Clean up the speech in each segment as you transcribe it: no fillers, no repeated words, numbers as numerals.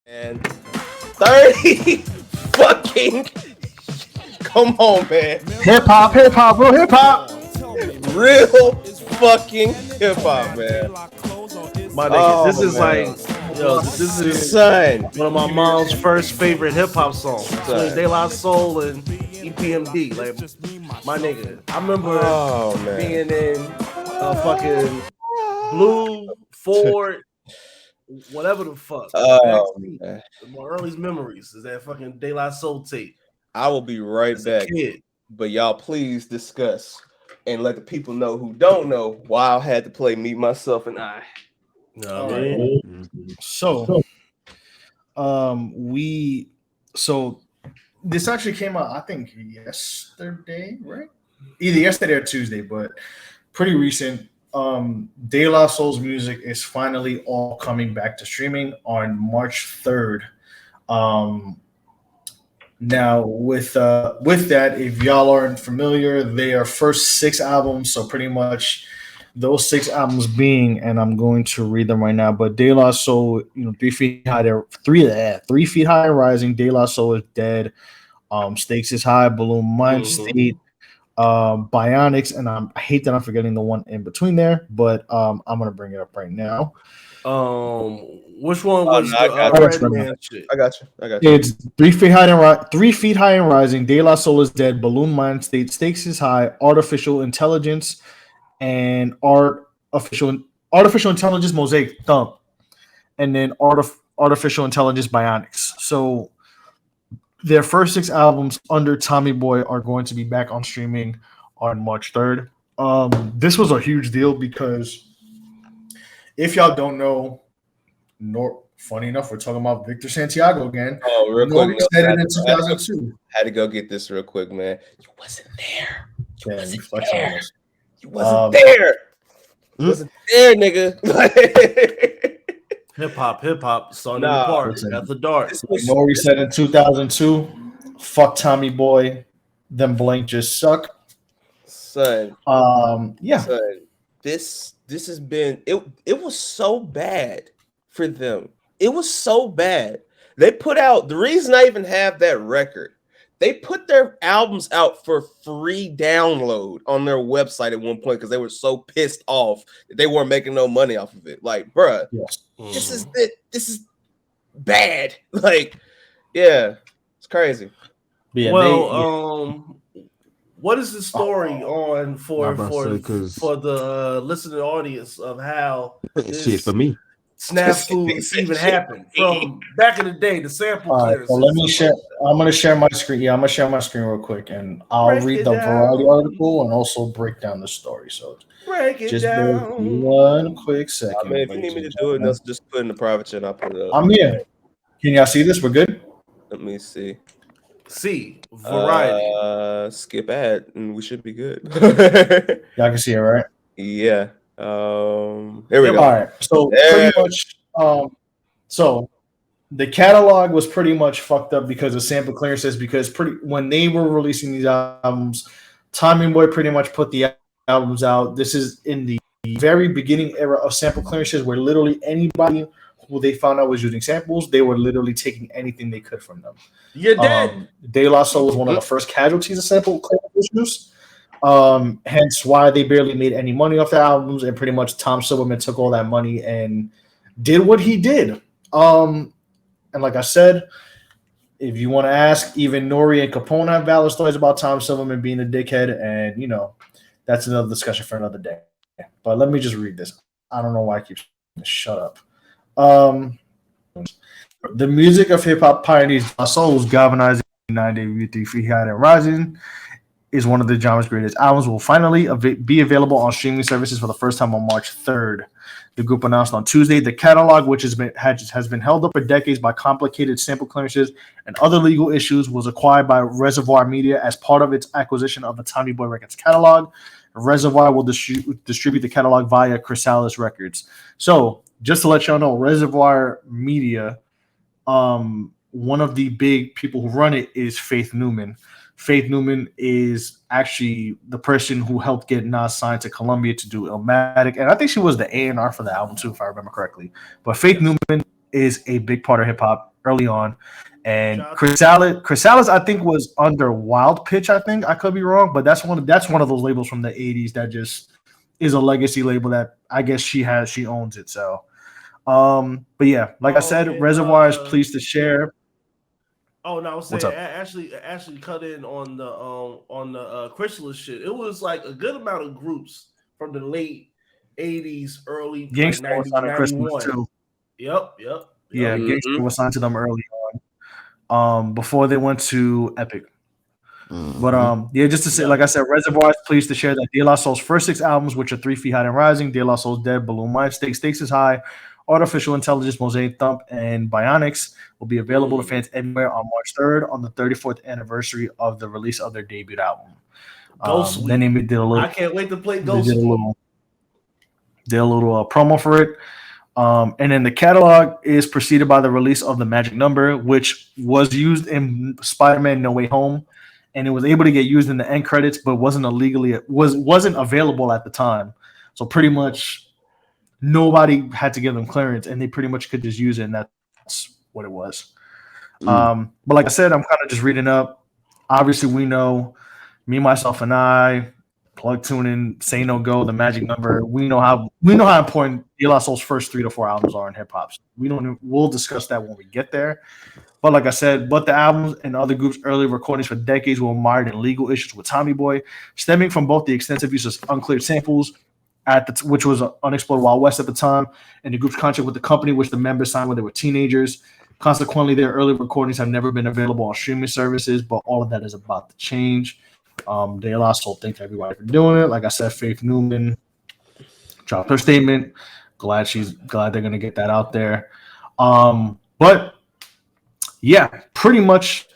And 30 fucking come on, man. Hip hop, bro, hip hop. Real fucking hip hop, man. My nigga, this is man. like, yo, this is Son. one of my mom's first favorite hip hop songs. Son. De La Soul and EPMD. Like, my nigga, I remember being in a fucking blue Ford, whatever the fuck. Man. My earliest memories is that fucking De La Soul tape. I will be right back. But y'all please discuss and let the people know who don't know why I had to play Me, Myself, and I. No, man. So this actually came out, I think, yesterday, right? Either yesterday or Tuesday, but pretty recent. De La Soul's music is finally all coming back to streaming on March 3rd. Now with that, if y'all aren't familiar, they are first 6 albums, so pretty much those 6 albums being, and I'm going to read them right now. But De La Soul, 3 feet high, 3 feet high and rising. De La Soul is dead. Stakes is high. Balloon Mind State. Bionics, and I hate that I'm forgetting the one in between there, but I'm gonna bring it up right now. Which one was the Red Man shit? I got you. It's 3 feet high and 3 feet high and rising. De La Soul is dead. Balloon Mind State. Stakes is high. Artificial Intelligence and artificial intelligence mosaic thump, and then artificial intelligence bionics. So their first 6 albums under Tommy Boy are going to be back on streaming on March 3rd. This was a huge deal because if y'all don't know, funny enough, we're talking about Victor Santiago again. Oh, real quick. Said it in 2002. Had to go get this real quick, man. You wasn't there. You wasn't there. You wasn't there, nigga. Hip hop, starting the party at the dark. Nori said in 2002, "Fuck Tommy Boy, them blank just suck." Son, yeah. Son, this has been it. It was so bad for them. It was so bad. They put out the reason I even have that record. They put their albums out for free download on their website at one point because they were so pissed off that they weren't making no money off of it. Like, bruh, this is it. This is bad. Like, yeah, it's crazy. Yeah, what is the story on for the listening audience of how shit for me? Snafu even happened from back in the day, the sample clearance. So let me share. I'm gonna share my screen. Yeah, I'm gonna share my screen real quick, and I'll read the Variety article and also break down the story. So just one quick second. I mean, if you need me to do it, just put in the private chat. I'll put it up. I'm here. Can y'all see this? We're good. Let me see. Variety. Skip ad, and we should be good. Y'all can see it, right? Yeah. There we go. All right. So pretty much, so the catalog was pretty much fucked up because of sample clearances. Because when they were releasing these albums, Tommy Boy pretty much put the albums out. This is in the very beginning era of sample clearances, where literally anybody who they found out was using samples, they were literally taking anything they could from them. You're dead. De La Soul was one of the first casualties of sample clearance issues. Hence why they barely made any money off the albums, and pretty much Tom Silverman took all that money and did what he did. And like I said, if you want to ask, even Nori and Capone have valid stories about Tom Silverman being a dickhead, and that's another discussion for another day. But let me just read this. I don't know why I keep shut up. The music of hip hop pioneers De La Soul's galvanizing 9-day 3 feet high and rising is one of the genre's greatest albums. Will finally be available on streaming services for the first time on March 3rd. The group announced on Tuesday the catalog, which has been held up for decades by complicated sample clearances and other legal issues, was acquired by Reservoir Media as part of its acquisition of the Tommy Boy Records catalog. Reservoir will distribute the catalog via Chrysalis Records. So, just to let y'all know, Reservoir Media, one of the big people who run it is Faith Newman. Faith Newman is actually the person who helped get Nas signed to Columbia to do Illmatic, and I think she was the A&R for the album too, if I remember correctly. But Faith Newman is a big part of hip hop. early on. And Chrysalis, I think, was under Wild Pitch. I think I could be wrong, but that's one of those labels from the '80s that just is a legacy label that I guess she owns it. So, but yeah, like I said, Reservoir is pleased to share. Oh no, I was What's saying up? actually cut in on the Chrysalis shit. It was like a good amount of groups from the late '80s, early like Gangsta was 90, signed at Christmas 91. too. Yep. Yeah, Gangsta was signed to them early on. Before they went to Epic. But yeah, just to say, like I said, Reservoir is pleased to share that De La Soul's first 6 albums, which are 3 Feet High and Rising, De La Soul's Dead, Balloon Mind, Stakes is High, Artificial Intelligence, Mosaic Thump, and Bionics, will be available to fans everywhere on March 3rd on the 34th anniversary of the release of their debut album. Then they did a little. I can't wait to play Ghost. Did a little promo for it. And then the catalog is preceded by the release of the Magic Number, which was used in Spider-Man No Way Home, and it was able to get used in the end credits, but wasn't available at the time. So pretty much nobody had to give them clearance, and they pretty much could just use it, and that's what it was. But like I said, I'm kind of just reading up. Obviously, we know me, myself, and I. Plug Tune In, Say No Go, The Magic Number. We know how important De La Soul's first 3 to 4 albums are in hip hop. We'll discuss that when we get there. But like I said, the albums and other groups' early recordings for decades were mired in legal issues with Tommy Boy, stemming from both the extensive use of uncleared samples, which was unexplored Wild West at the time, and the group's contract with the company, which the members signed when they were teenagers. Consequently, their early recordings have never been available on streaming services, but all of that is about to change. De La Soul thank everybody for doing it. Like I said, Faith Newman dropped her statement. Glad they're gonna get that out there. But yeah, pretty much.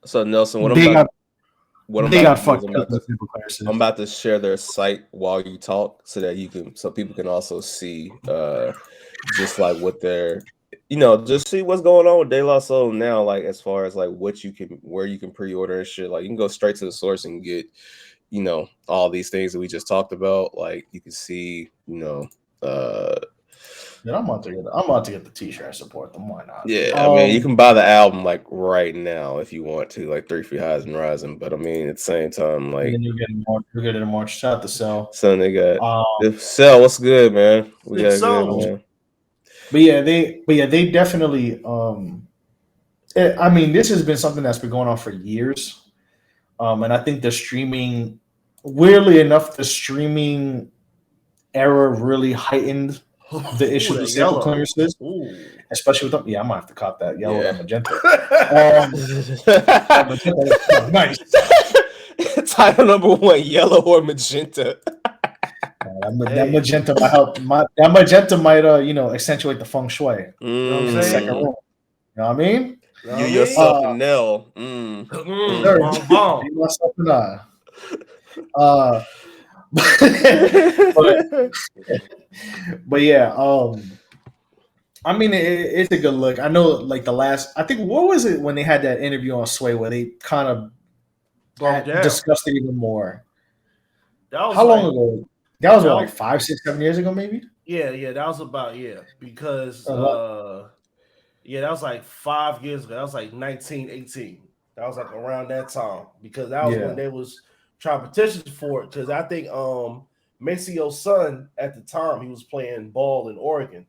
So Nelson, I'm about to share their site while you talk, so that so people can also see just like what they're just see what's going on with De La Soul now, like as far as like where you can pre-order and shit. Like you can go straight to the source and get all these things that we just talked about. Like you can see I'm about to get the t-shirt and support them. Why not? Yeah, I mean you can buy the album like right now if you want to, like 3 Feet High and Rising. But I mean at the same time, like you're getting a March. Shout out to Cell. So they got Cell. What's good, man? We got good, man. But yeah, they definitely. I mean, this has been something that's been going on for years, and I think weirdly enough, the streaming era really heightened the issue of sample clearances, especially with them. Yeah, I might have to cop that yellow and magenta. Nice. Title number 1: yellow or magenta. That magenta might help. That magenta might, accentuate the feng shui. In the second room. You know what I mean? You yourself and Nell. But yeah, I mean, it's a good look. I know, like I think, what was it when they had that interview on Sway where they kind of discussed it even more? How long ago? That was like 5, 6, 7 years ago, maybe. Yeah, that was about because that was like 5 years ago. That was like 1918. That was like around that time because that was when they was trying to petition for it. Because I think Maceo's son at the time, he was playing ball in Oregon.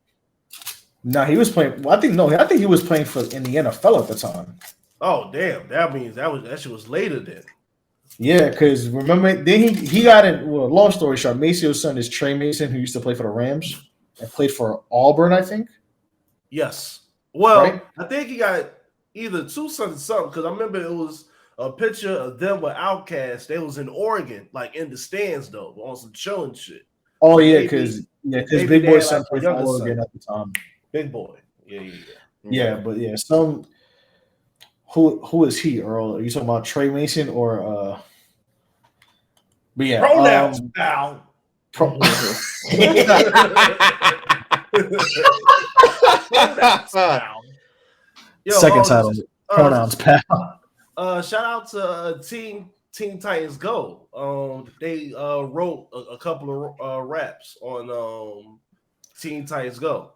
No, he was playing. I think he was playing in the NFL at the time. Oh damn! That means that shit was later then. Yeah, because remember, then he got in. Well, long story short, Maceo's son is Trey Mason, who used to play for the Rams and played for Auburn, I think. Yes. Well, right? I think he got either 2 sons or something, because I remember it was a picture of them with Outkast. They was in Oregon, like in the stands though, on some chilling shit. Oh yeah, because Big Boy's son played for Oregon at the time. Big Boy. Yeah, but yeah, some. Who is he, Earl? Are you talking about Trey Mason or but yeah, pronouns pal. Second title, pronouns pal. Shout out to Teen Titans Go. They wrote a couple of raps on Teen Titans Go.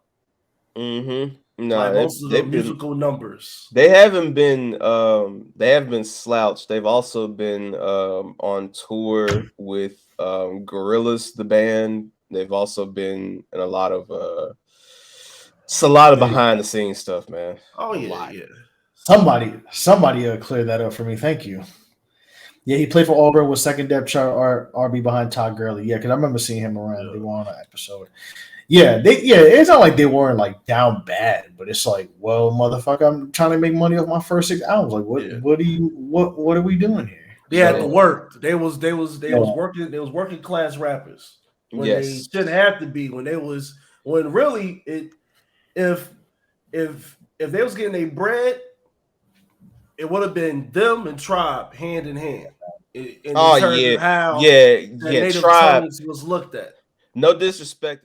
No, like most of the musical numbers. They haven't been slouched. They've also been on tour with Gorillaz, the band. They've also been in a lot of behind the scenes stuff, man. Oh yeah. Somebody clear that up for me. Thank you. Yeah, he played for Auburn, was second depth chart RB behind Todd Gurley. Yeah, because I remember seeing him around. Yeah. They were on an episode. Yeah, it's not like they weren't like down bad, but it's like, well, motherfucker, I'm trying to make money off my first 6 albums. Like, what are we doing here? They had to work. They was working class rappers when they shouldn't have to be. When really if they was getting their bread, it would have been them and Tribe hand in hand. In terms of how Native Tongues was looked at. No disrespect.